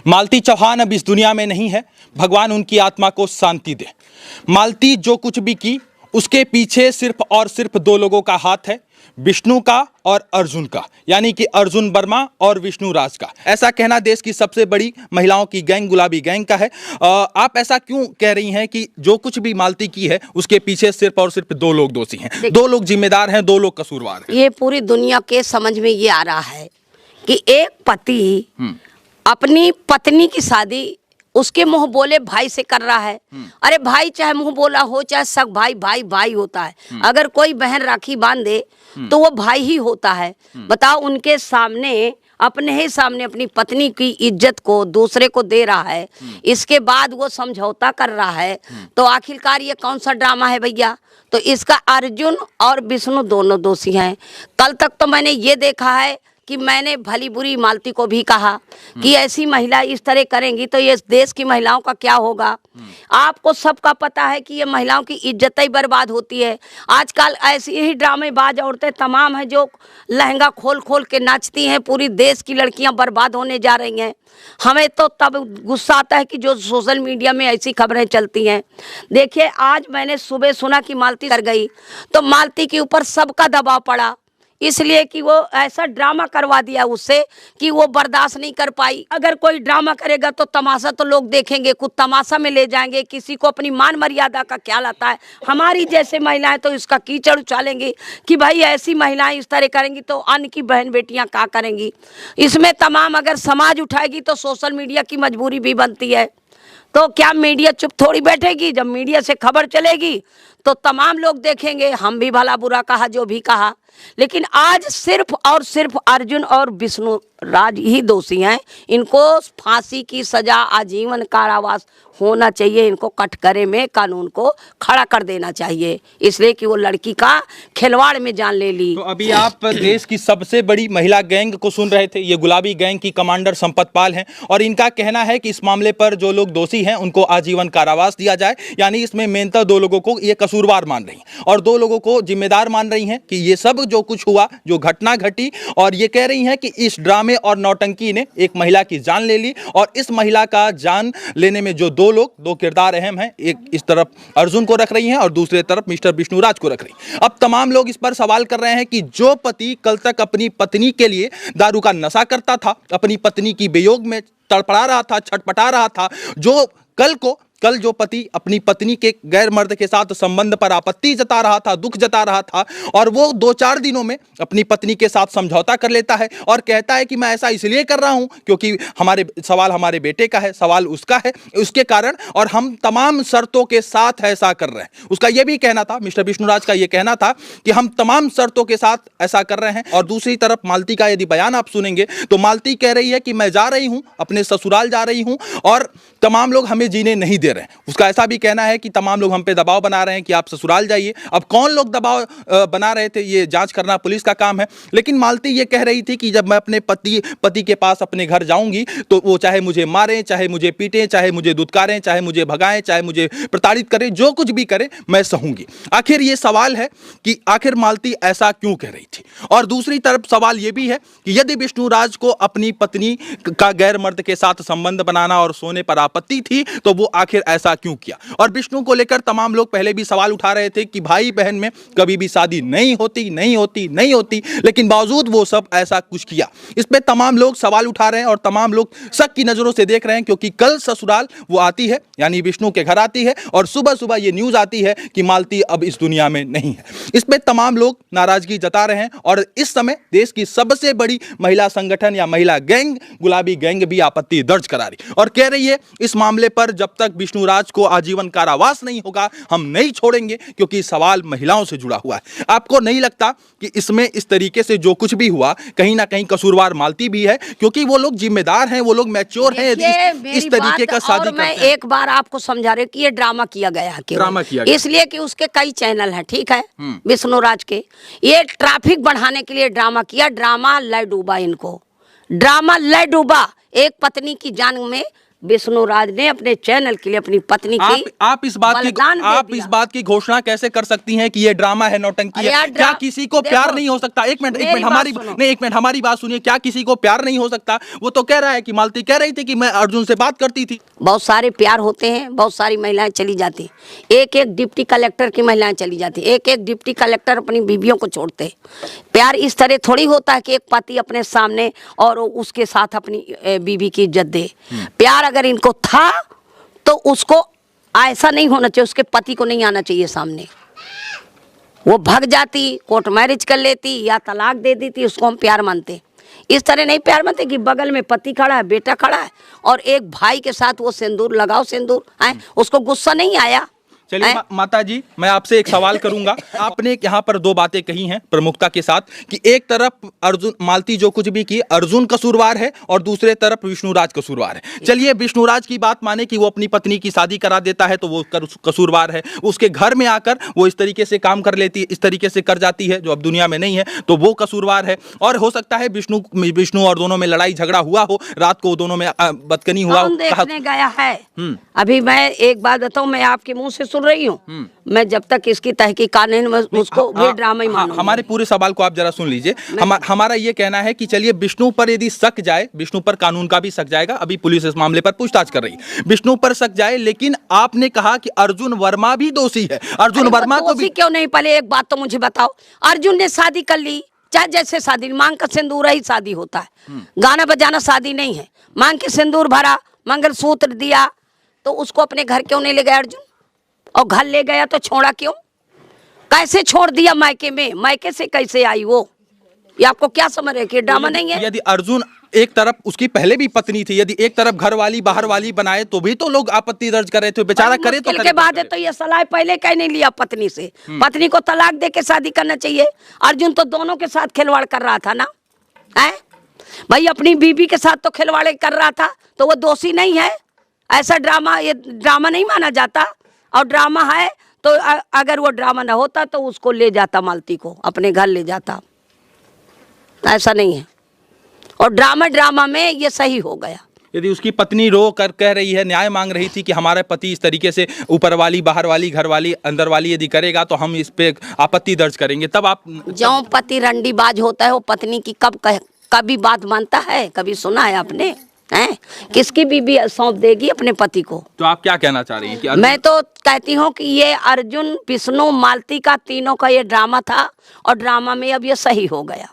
मालती चौहान अब इस दुनिया में नहीं है, भगवान उनकी आत्मा को शांति दे। मालती जो कुछ भी की, उसके पीछे सिर्फ और सिर्फ दो लोगों का हाथ है, विष्णु का और अर्जुन का, यानी कि अर्जुन वर्मा और विष्णु राज का। ऐसा कहना देश की सबसे बड़ी महिलाओं की गैंग गुलाबी गैंग का है। आप ऐसा क्यों कह रही हैं कि जो कुछ भी मालती की है उसके पीछे सिर्फ और सिर्फ दो लोग दोषी हैं, दो लोग जिम्मेदार हैं, दो लोग कसूरवार हैं? ये पूरी दुनिया के समझ में ये आ रहा है कि एक पति अपनी पत्नी की शादी उसके मुंह बोले भाई से कर रहा है। अरे भाई चाहे मुंह बोला हो चाहे सग भाई, भाई भाई होता है। अगर कोई बहन राखी बांध दे तो वो भाई ही होता है। बताओ, उनके सामने, अपने ही सामने अपनी पत्नी की इज्जत को दूसरे को दे रहा है, इसके बाद वो समझौता कर रहा है, तो आखिरकार ये कौन सा ड्रामा है भैया? तो इसका अर्जुन और विष्णु दोनों दोषी हैं। कल तक तो मैंने ये देखा है कि मैंने भली बुरी मालती को भी कहा कि ऐसी महिला इस तरह करेंगी तो ये देश की महिलाओं का क्या होगा। आपको सबका पता है कि ये महिलाओं की इज्जत ही बर्बाद होती है। आजकल ऐसी ही ड्रामेबाज औरतें तमाम हैं जो लहंगा खोल खोल के नाचती हैं। पूरी देश की लड़कियां बर्बाद होने जा रही हैं। हमें तो तब गुस्सा आता है कि जो सोशल मीडिया में ऐसी खबरें चलती हैं। देखिए, आज मैंने सुबह सुना कि मालती कर गई, तो मालती के ऊपर सबका दबाव पड़ा, इसलिए कि वो ऐसा ड्रामा करवा दिया उससे कि वो बर्दाश्त नहीं कर पाई। अगर कोई ड्रामा करेगा तो तमाशा तो लोग देखेंगे, कुछ तमाशा में ले जाएंगे। किसी को अपनी मान मर्यादा का ख्याल आता है। हमारी जैसे महिलाएं तो इसका कीचड़ उछालेंगी कि भाई ऐसी महिलाएं इस तरह करेंगी तो अन्य की बहन बेटियां क्या करेंगी। इसमें तमाम अगर समाज उठाएगी तो सोशल मीडिया की मजबूरी भी बनती है। तो क्या मीडिया चुप थोड़ी बैठेगी? जब मीडिया से खबर चलेगी तो तमाम लोग देखेंगे। हम भी भला बुरा कहा, जो भी कहा, लेकिन आज सिर्फ और सिर्फ अर्जुन और विष्णु राज ही दोषी हैं। इनको फांसी की सजा, आजीवन कारावास होना चाहिए। इनको कटघरे में कानून को खड़ा कर देना चाहिए, इसलिए कि वो लड़की का खिलवाड़ में जान ले ली। तो अभी आप देश की सबसे बड़ी महिला गैंग को सुन रहे थे। ये गुलाबी गैंग की कमांडर संपत पाल हैं और इनका कहना है कि इस मामले पर जो लोग दोषी हैं उनको आजीवन कारावास दिया जाए। यानी इसमें मेनता दो लोगों को ये कसूरवार मान रही हैं और दो लोगों को जिम्मेदार मान रही हैं कि ये सब जो कुछ हुआ, जो घटना घटी, और ये कह रही हैं कि इस ड्रामे और नौटंकी ने एक महिला की जान ले ली। और इस महिला का जान लेने में जो दो किरदार अहम हैं, एक इस तरफ अर्जुन को रख रही हैं और दूसरे तरफ मिस्टर विष्णु राज को रख रही हैं। अब तमाम लोग इस पर सवाल कर रहे हैं कि जो पति कल तक अपनी पत्नी के लिए दारू का नशा करता था, अपनी पत्नी की वियोग में तड़पड़ा रहा था, छटपटा रहा था, जो कल जो पति अपनी पत्नी के गैर मर्द के साथ संबंध पर आपत्ति जता रहा था, दुख जता रहा था, और वो 2-4 दिनों में अपनी पत्नी के साथ समझौता कर लेता है और कहता है कि मैं ऐसा इसलिए कर रहा हूं क्योंकि सवाल हमारे बेटे का है, सवाल उसका है, उसके कारण, और हम तमाम शर्तों के साथ ऐसा कर रहे हैं। उसका यह भी कहना था, मिस्टर विष्णुराज का यह कहना था कि हम तमाम शर्तों के साथ ऐसा कर रहे हैं। और दूसरी तरफ मालती का यदि बयान आप सुनेंगे तो मालती कह रही है कि मैं जा रही हूं, अपने ससुराल जा रही हूं और तमाम लोग हमें जीने नहीं दे रहे हैं। उसका ऐसा भी कहना है कि तमाम लोग हम पे दबाव बना रहे हैं कि आप ससुराल जाइए। अब कौन लोग दबाव बना रहे थे, ये जांच करना पुलिस का काम है। लेकिन मालती ये कह रही थी कि जब मैं अपने पति के पास अपने घर जाऊंगी तो वो चाहे मुझे मारें, चाहे मुझे पीटें, चाहे मुझे दुत्कारें, चाहे मुझे भगाएं, चाहे मुझे प्रताड़ित करें, जो कुछ भी करें मैं सहूंगी। आखिर ये सवाल है कि आखिर मालती ऐसा क्यों कह रही थी। और दूसरी तरफ सवाल ये भी है कि यदि विष्णु राज को अपनी पत्नी का गैर मर्द के साथ संबंध बनाना और सोने पर आपत्ति थी तो वो आखिर ऐसा क्यों किया। और विष्णु को लेकर तमाम लोग पहले भी सवाल उठा रहे थे कि भाई बहन में कभी भी शादी नहीं होती, लेकिन बावजूद वो सब ऐसा कुछ किया। इस पे तमाम लोग सवाल उठा रहे हैं और तमाम लोग शक की नजरों से देख रहे हैं, क्योंकि कल ससुराल वो आती है, यानी विष्णु के घर आती है, और सुबह सुबह ये न्यूज आती है कि मालती अब इस दुनिया में नहीं है। इस पे तमाम लोग नाराजगी जता रहे हैं और इस समय देश की सबसे बड़ी महिला संगठन या महिला गैंग गुलाबी गैंग भी आपत्ति दर्ज करा रही और कह रही है इस मामले पर जब तक विष्णु राज को आजीवन कारावास नहीं होगा हम नहीं छोड़ेंगे, क्योंकि सवाल महिलाओं से जुड़ा हुआ है। आपको नहीं लगता कि इसमें इस तरीके से जो कुछ भी हुआ कहीं ना कहीं कसूरवार मालती भी है, क्योंकि वो लोग जिम्मेदार हैं, वो लोग मैच्योर हैं इस तरीके का शादी करते हैं। मैं एक बार आपको समझा रही हूँ कि ये ड्रामा किया गया, ड्रामा किया गया इसलिए कि उसके कई चैनल हैं, ठीक है, विष्णु राज के, ये ट्रैफिक बढ़ाने के लिए ड्रामा किया। ड्रामा ले डूबा, इनको ड्रामा ले डूबा। एक पत्नी की जान में विष्णु राज ने अपने चैनल के लिए अपनी पत्नी की आप इस बात की घोषणा कैसे कर सकती हैं कि ये ड्रामा है, नौटंकी है? क्या किसी को प्यार नहीं हो सकता? एक मिनट हमारी बात सुनिए। क्या किसी को प्यार नहीं हो सकता? वो तो कह रहा है कि मालती कह रही थी कि मैं अर्जुन से बात करती थी। बहुत सारे प्यार होते हैं, बहुत सारी महिलाएं चली जाती हैं। एक एक डिप्टी कलेक्टर की महिलाएं चली जाती हैं, एक एक डिप्टी कलेक्टर अपनी बीवियों को छोड़ते हैं। प्यार इस तरह थोड़ी होता है कि एक पति अपने सामने और उसके साथ अपनी बीवी की इज्जत दे। प्यार अगर इनको था तो उसको ऐसा नहीं होना चाहिए, उसके पति को नहीं आना चाहिए सामने। वो भाग जाती, कोर्ट मैरिज कर लेती या तलाक दे देती, उसको हम प्यार मानते। इस तरह नहीं प्यार मानते कि बगल में पति खड़ा है, बेटा खड़ा है और एक भाई के साथ वो सिंदूर लगाओ, सिंदूर है, उसको गुस्सा नहीं आया। चलिए माता जी, मैं आपसे एक सवाल करूंगा। आपने यहाँ पर दो बातें कही हैं प्रमुखता के साथ कि एक तरफ अर्जुन मालती जो कुछ भी की अर्जुन कसूरवार है और दूसरे तरफ विष्णुराज कसूरवार है। चलिए विष्णुराज की बात माने कि वो अपनी पत्नी की शादी करा देता है तो वो कसूरवार है। उसके घर में आकर वो इस तरीके से काम कर लेती है, इस तरीके से कर जाती है जो अब दुनिया में नहीं है, तो वो कसूरवार है। और हो सकता है विष्णु और दोनों में लड़ाई झगड़ा हुआ हो, रात को दोनों में बदकनी हुआ हो। देखने गया है। अभी मैं एक बात बताऊं, मैं आपके मुंह से सुन रही हूँ। मैं जब तक इसकी तहकीकात नहीं उसको भी ड्रामा ही मानूंगी। हमारे पूरे सवाल को आप जरा सुन लीजिए। हमारा ये कहना है कि चलिए विष्णु पर यदि शक जाए, विष्णु पर कानून का भी शक जाएगा, अभी पुलिस इस मामले पर पूछताछ कर रही है, विष्णु पर शक जाए, लेकिन आपने कहा कि अर्जुन वर्मा भी दोषी है। अर्जुन वर्मा को भी क्यों नहीं? पहले एक बात तो मुझे बताओ, अर्जुन ने शादी कर ली, चाहे जैसे शादी, मांग का सिंदूर ही शादी होता है, गाना बजाना शादी नहीं है। मांग के सिंदूर भरा, मंगलसूत्र दिया, तो उसको अपने घर क्यों नहीं ले गया अर्जुन? और घर ले गया तो छोड़ा क्यों? कैसे छोड़ दिया मायके में? मायके से कैसे आई वो? ये आपको क्या समझ रहे कि ड्रामा नहीं है? यदि अर्जुन एक तरफ उसकी पहले भी पत्नी थी, यदि एक तरफ घर वाली बाहर वाली बनाए तो भी तो लोग आपत्ति दर्ज कर रहे थे। बेचारा करे तो के बाद है तो ये सलाह पहले कहीं नहीं लिया पत्नी से। पत्नी को तलाक दे के शादी करना चाहिए। अर्जुन तो दोनों के साथ खिलवाड़ कर रहा था ना, है भाई, अपनी बीबी के साथ तो खिलवाड़ कर रहा था, तो वो दोषी नहीं है? ऐसा ड्रामा, ये ड्रामा नहीं माना जाता। और ड्रामा है तो अगर वो ड्रामा ना होता तो उसको ले जाता, मालती को अपने घर ले जाता। ऐसा नहीं है। और ड्रामा में ये सही हो गया। यदि उसकी पत्नी रो कर कह रही है, न्याय मांग रही थी कि हमारे पति इस तरीके से ऊपर वाली बाहर वाली घर वाली अंदर वाली यदि करेगा तो हम इस पे आपत्ति दर्ज करेंगे, तब आप जो पति रंडीबाज होता है वो पत्नी की कभी बात मानता है? कभी सुना है आपने? हैं? किसकी बीबी सौंप देगी अपने पति को? तो आप क्या कहना चाह रही हैं कि मैं तो कहती हूँ कि ये अर्जुन, विष्णु, मालती का तीनों का ये ड्रामा था और ड्रामा में अब ये सही हो गया,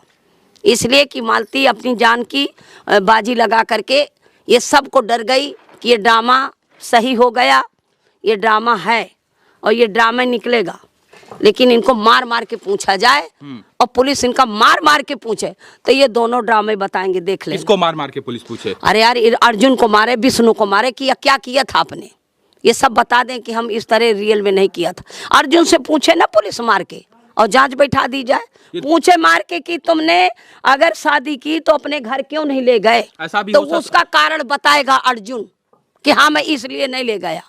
इसलिए कि मालती अपनी जान की बाजी लगा करके ये सबको डर गई कि ये ड्रामा सही हो गया, ये ड्रामा है और ये ड्रामा निकलेगा। लेकिन इनको मार मार के पूछा जाए और पुलिस इनका मार मार के पूछे तो ये दोनों ड्रामे बताएंगे, देख ले। इसको मार मार के पुलिस पूछे? अरे यार, अर्जुन को मारे, विष्णु को मारे, किया क्या किया था आपने, ये सब बता दें कि हम इस तरह रियल में नहीं किया था। अर्जुन से पूछे ना पुलिस मार के, और जांच बैठा दी जाए। पूछे मार के कि तुमने अगर शादी की तो अपने घर क्यों नहीं ले गए, ऐसा भी तो उसका कारण बताएगा अर्जुन कि हाँ मैं इसलिए नहीं ले गया।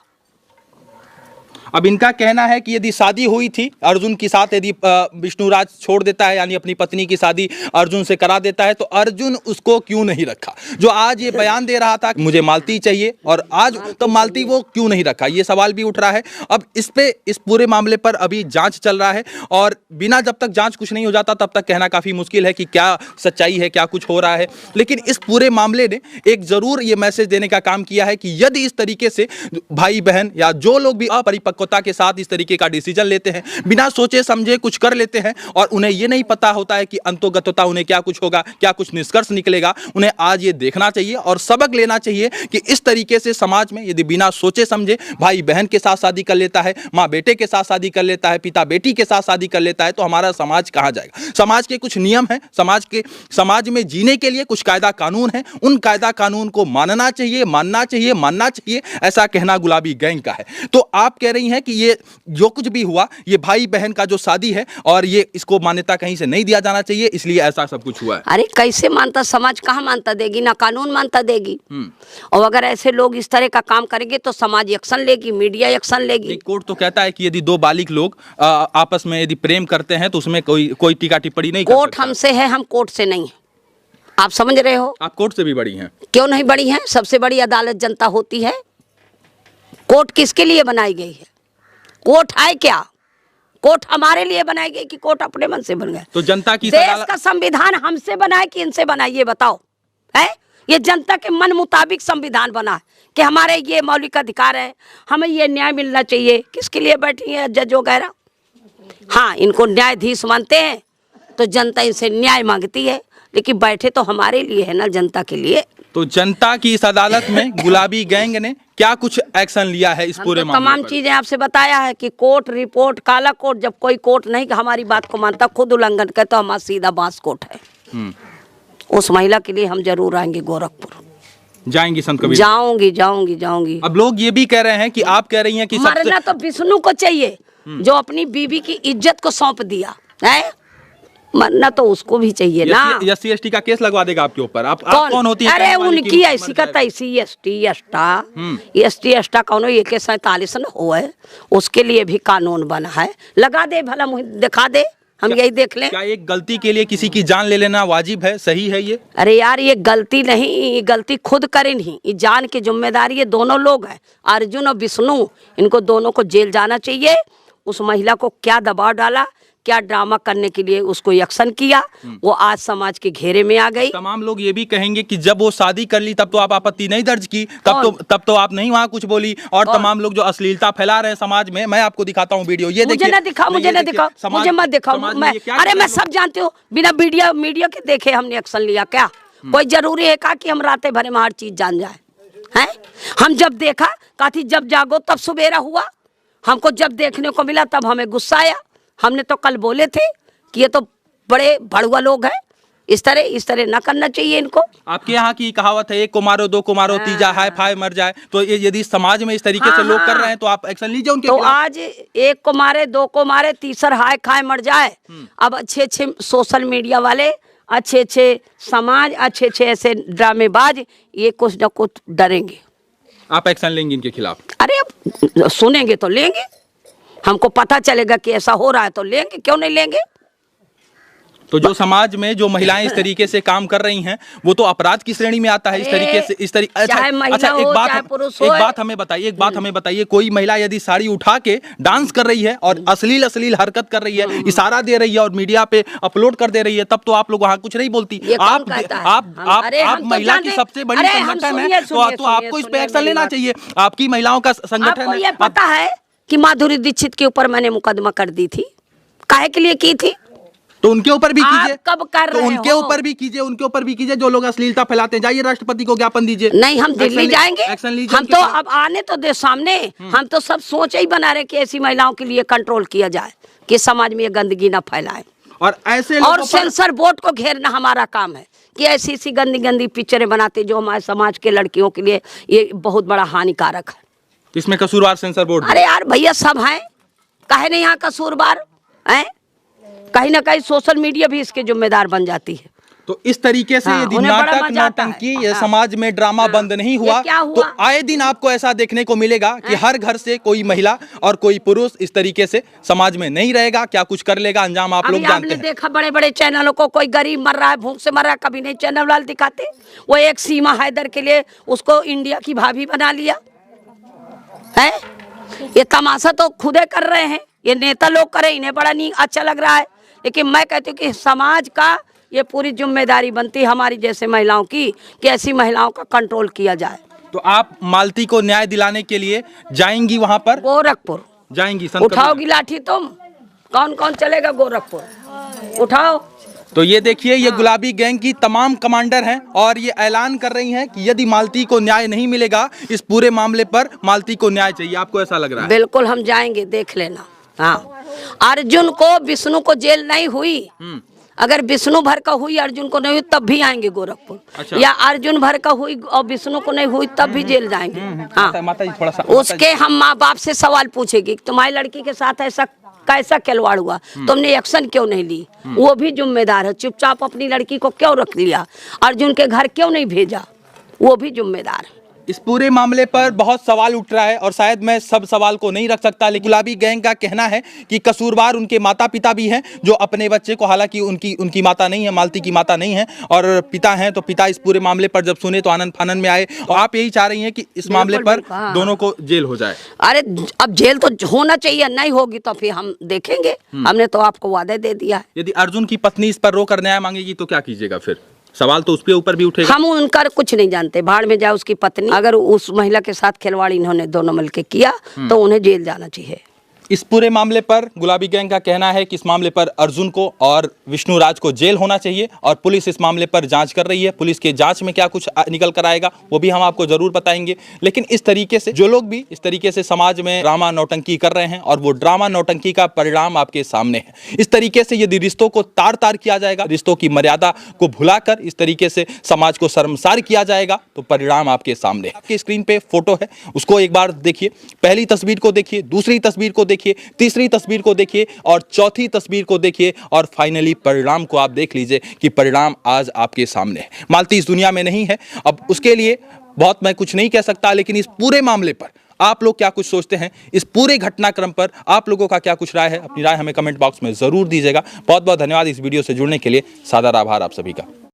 अब इनका कहना है कि यदि शादी हुई थी अर्जुन के साथ, यदि विष्णुराज छोड़ देता है यानी अपनी पत्नी की शादी अर्जुन से करा देता है, तो अर्जुन उसको क्यों नहीं रखा? जो आज ये बयान दे रहा था मुझे मालती चाहिए, और आज तो मालती वो क्यों नहीं रखा, ये सवाल भी उठ रहा है। अब इस पूरे मामले पर अभी जांच चल रहा है और बिना जब तक जांच कुछ नहीं हो जाता तब तक कहना काफी मुश्किल है कि क्या सच्चाई है, क्या कुछ हो रहा है। लेकिन इस पूरे मामले ने एक जरूर ये मैसेज देने का काम किया है कि यदि इस तरीके से भाई बहन या जो लोग भी अपरिपक्वता के साथ इस तरीके का डिसीजन लेते हैं, बिना सोचे समझे कुछ कर लेते हैं और उन्हें यह नहीं पता होता है कि अंतोगतता उन्हें क्या कुछ होगा, क्या कुछ निष्कर्ष निकलेगा, उन्हें आज ये देखना चाहिए और सबक लेना चाहिए कि इस तरीके से समाज में यदि बिना सोचे समझे भाई बहन के साथ शादी कर लेता है, माँ बेटे के साथ शादी कर लेता है, पिता बेटी के साथ शादी कर लेता है, तो हमारा समाज कहाँ जाएगा? समाज के कुछ नियम हैं, समाज में जीने के लिए कुछ कायदा कानून है, उन कायदा कानून को मानना चाहिए, मानना चाहिए, ऐसा कहना गुलाबी गैंग का है। तो आप कह रही हैं कि ये जो कुछ भी हुआ, ये भाई बहन का जो शादी है और ये इसको मान्यता कहीं से नहीं दिया जाना चाहिए, इसलिए ऐसा सब कुछ हुआ है। अरे कैसे मानता, समाज कहाँ मानता देगी, ना कानून मानता देगी। और अगर ऐसे लोग इस तरह का काम करेंगे तो समाज एक्शन लेगी, मीडिया एक्शन लेगी। कोर्ट तो कहता है कि यदि दो बालिग लोग आपस में यदि प्रेम करते हैं तो उसमें कोई टीका टिप्पणी नहीं कर सकता। कोर्ट हमसे है, हम कोर्ट से नहीं है। आप समझ रहे हो? आप कोर्ट से भी बड़ी हैं। क्यों नहीं बड़ी हैं? सबसे बड़ी अदालत जनता होती है। कोर्ट किसके लिए बनाई गई है? कोर्ट है क्या? कोर्ट हमारे लिए बनाई गई कि कोर्ट अपने मन से बन गए? तो जनता की देश का संविधान हमसे बना है कि इनसे बना है? ये बताओ। है ये जनता के मन मुताबिक संविधान बना है कि हमारे ये मौलिक अधिकार है, हमें ये न्याय मिलना चाहिए। किसके लिए बैठी है जज वगैरह? हाँ, इनको न्यायाधीश मानते हैं तो जनता इनसे न्याय मांगती है, लेकिन बैठे तो हमारे लिए है ना, जनता के लिए। तो जनता की इस अदालत में गुलाबी गैंग ने क्या कुछ एक्शन लिया है इस पूरे मामले तमाम पर? चीजें आपसे बताया है कि कोर्ट रिपोर्ट, काला कोर्ट। जब कोई कोर्ट नहीं हमारी बात को मानता, खुद उल्लंघन करे, तो हमारा सीधा बांस कोर्ट है। उस महिला के लिए हम जरूर आएंगे गोरखपुर। जाएंगी संत कबीर? जाऊंगी। अब लोग ये भी कह रहे हैं कि आप कह रही हैं कि मरना तो विष्णु को चाहिए जो अपनी बीवी की इज्जत को सौंप दिया है। मरना तो उसको भी चाहिए ना। SC/ST का केस लगवा देगा आपके ऊपर? आप कौन होती है? अरे उनकी ऐसी का तैसी ST/ST कौन? 147 न हो है, उसके लिए भी कानून बना है। लगा दे भला, मुझे दिखा दे, हम यही देख लें। क्या एक गलती के लिए किसी की जान ले लेना वाजिब है? सही है ये? अरे यार, ये गलती नहीं, ये गलती खुद करे नहीं। ये जान की जिम्मेदारी ये दोनों लोग हैं, अर्जुन और विष्णु। इनको दोनों को जेल जाना चाहिए। उस महिला को क्या दबाव डाला, क्या ड्रामा करने के लिए उसको एक्शन किया, वो आज समाज के घेरे में आ गई। तमाम लोग ये भी कहेंगे कि जब वो शादी कर ली तब तो आप आपत्ति नहीं दर्ज की, तब तो आप नहीं वहाँ कुछ बोली। और तमाम लोग जो अश्लीलता फैला रहे हैं समाज में, मैं आपको दिखाता हूँ वीडियो, ये देखिए। मुझे ना दिखाओ, मुझे मत दिखाओ। अरे मैं सब जानती हूँ, बिना मीडिया के देखे हमने एक्शन लिया क्या? कोई जरूरी है कि हम रातें भरे में हर चीज जान जाए? हैं? हम जब देखा काथी, जब जागो तब सुबेरा हुआ। हमको जब देखने को मिला तब हमें गुस्सा आया। हमने तो कल बोले थे कि ये तो बड़े भड़ुआ लोग हैं, इस तरह ना करना चाहिए इनको। आपके यहाँ की कहावत है, एक को मारो, दो को मारो, तीजा हाय फाय मर जाए। तो ये यदि समाज में इस तरीके से लोग कर रहे हैं तो आप एक्शन लीजिए उनके तो खिलाफ। आज एक को मारे, दो को मारे, तीसरा हाय खाए मर जाए। अब अच्छे सोशल मीडिया वाले, अच्छे समाज, अच्छे ऐसे ड्रामेबाज, ये कुछ न कुछ डरेंगे। आप एक्शन लेंगे इनके खिलाफ? अरे अब सुनेंगे तो लेंगे, हमको पता चलेगा कि ऐसा हो रहा है तो लेंगे, क्यों नहीं लेंगे? तो जो समाज में जो महिलाएं इस तरीके से काम कर रही हैं वो तो अपराध की श्रेणी में आता है इस तरीके से। चाहे महिला हो, चाहे पुरुष हो। एक बात हमें बताइए, कोई महिला यदि साड़ी उठा के डांस कर रही है और अश्लील हरकत कर रही है, इशारा दे रही है और मीडिया पे अपलोड कर दे रही है, तब तो आप लोग वहाँ कुछ नहीं बोलती। आप महिला की सबसे बड़ी संगठन है तो आपको इस पे एक्शन लेना चाहिए। आपकी महिलाओं का संगठन है। ये पता है कि माधुरी दीक्षित के ऊपर मैंने मुकदमा कर दी थी, काहे के लिए की थी? तो उनके ऊपर भी कीजिए। कब कर रहे हो? उनके ऊपर भी कीजिए जो लोग अश्लीलता फैलाते हैं। जाइए राष्ट्रपति को ज्ञापन दीजिए। नहीं, हम दिल्ली जाएंगे। हम तो अब आने तो दे सामने, हम तो सब सोच ही बना रहे कि ऐसी महिलाओं के लिए कंट्रोल किया जाए कि समाज में ये गंदगी ना फैलाए। और ऐसे और सेंसर बोर्ड को घेरना हमारा काम है कि ऐसी गंदी पिक्चरें बनाते जो हमारे समाज के लड़कियों के लिए ये बहुत बड़ा हानिकारक है। इसमें कसूरवार सेंसर बोर्ड? अरे यार भैया, सब हैं, काहे नहीं यहाँ कसूरवार हैं? कहीं ना कहीं सोशल मीडिया भी इसके जिम्मेदार बन जाती है। तो इस तरीके से यदि नाटक नौटंकी ये समाज में ड्रामा बंद नहीं हुआ तो आए दिन आपको ऐसा देखने को मिलेगा कि हर घर से कोई महिला और कोई पुरुष इस तरीके से समाज में नहीं रहेगा। क्या कुछ कर लेगा अंजाम आप लोग जानते हैं। देखा बड़े बड़े चैनलों को, कोई गरीब मर रहा है, भूख से मर रहा है, कभी नहीं चैनल वाले दिखाते। वो एक सीमा हैदर के लिए उसको इंडिया की भाभी बना लिया है। ये तमाशा तो खुदे कर रहे हैं, ये नेता लोग करे, इन्हें बड़ा नहीं अच्छा लग रहा है। लेकिन मैं कहती हूँ कि समाज का ये पूरी जिम्मेदारी बनती है हमारी जैसे महिलाओं की कि ऐसी महिलाओं का कंट्रोल किया जाए। तो आप मालती को न्याय दिलाने के लिए जाएंगी वहां पर? गोरखपुर जाएंगी? उठाओगी लाठी तुम? कौन चलेगा गोरखपुर? उठाओ। तो ये देखिए, ये गुलाबी गैंग की तमाम कमांडर हैं और ये ऐलान कर रही हैं कि यदि मालती को न्याय नहीं मिलेगा इस पूरे मामले पर, मालती को न्याय चाहिए। आपको ऐसा लग रहा है? बिल्कुल, हम जाएंगे, देख लेना। हाँ, अर्जुन को, विष्णु को जेल नहीं हुई, अगर विष्णु भर का हुई, अर्जुन को नहीं हुई, तब भी आएंगे गोरखपुर। अच्छा। या अर्जुन भर का हुई और विष्णु को नहीं हुई तब भी जेल जाएंगे। हाँ, माता जी थोड़ा सा उसके हम माँ बाप से सवाल पूछेगी तुम्हारी लड़की के साथ ऐसा कैसा खिलवाड़ हुआ, तुमने एक्शन क्यों नहीं ली? वो भी जिम्मेदार है। चुपचाप अपनी लड़की को क्यों रख लिया? अर्जुन के घर क्यों नहीं भेजा? वो भी जिम्मेदार है। इस पूरे मामले पर बहुत सवाल उठ रहा है और शायद मैं सब सवाल को नहीं रख सकता, लेकिन गुलाबी गैंग का कहना है कि कसूरवार उनके माता पिता भी हैं, जो अपने बच्चे को, हालांकि उनकी माता नहीं है, मालती की माता नहीं है और पिता हैं, तो पिता इस पूरे मामले पर जब सुने तो आनंद फानन में आए। और आप यही चाह रही हैं कि इस मामले पर दोनों को जेल हो जाए? अरे अब जेल तो होना चाहिए, नहीं होगी तो फिर हम देखेंगे। हमने तो आपको वादा दे दिया है। यदि अर्जुन की पत्नी इस पर रोकर न्याय मांगेगी तो क्या कीजिएगा? फिर सवाल तो उसके ऊपर भी उठेगा। हम उनका कुछ नहीं जानते, भाड़ में जाए उसकी पत्नी। अगर उस महिला के साथ खिलवाड़ इन्होंने दोनों मिलकर किया तो उन्हें जेल जाना चाहिए। इस पूरे मामले पर गुलाबी गैंग का कहना है कि इस मामले पर अर्जुन को और विष्णु राज को जेल होना चाहिए और पुलिस इस मामले पर जांच कर रही है। पुलिस के जांच में क्या कुछ निकल कर आएगा वो भी हम आपको जरूर बताएंगे। लेकिन इस तरीके से जो लोग भी इस तरीके से समाज में ड्रामा नौटंकी कर रहे हैं और वो ड्रामा नौटंकी का परिणाम आपके सामने है। इस तरीके से यदि रिश्तों को तार तार किया जाएगा, रिश्तों की मर्यादा को भुलाकर इस तरीके से समाज को शर्मसार किया जाएगा तो परिणाम आपके सामने है। आपके स्क्रीन पे फोटो है, उसको एक बार देखिए। पहली तस्वीर को देखिए, दूसरी तस्वीर को देखिए, तीसरी तस्वीर को देखिए और चौथी तस्वीर को देखिए और फाइनली परिणाम को आप देख लीजिए कि परिणाम आज आपके सामने है। मालती इस दुनिया में नहीं है, अब उसके लिए बहुत मैं कुछ नहीं कह सकता, लेकिन इस पूरे मामले पर आप लोग क्या कुछ सोचते हैं, इस पूरे घटनाक्रम पर आप लोगों का क्या कुछ राय है? अपनी राय हमें कमेंट बॉक्स में जरूर दीजिएगा। बहुत बहुत धन्यवाद इस वीडियो से जुड़ने के लिए। सादर आभार आप सभी का।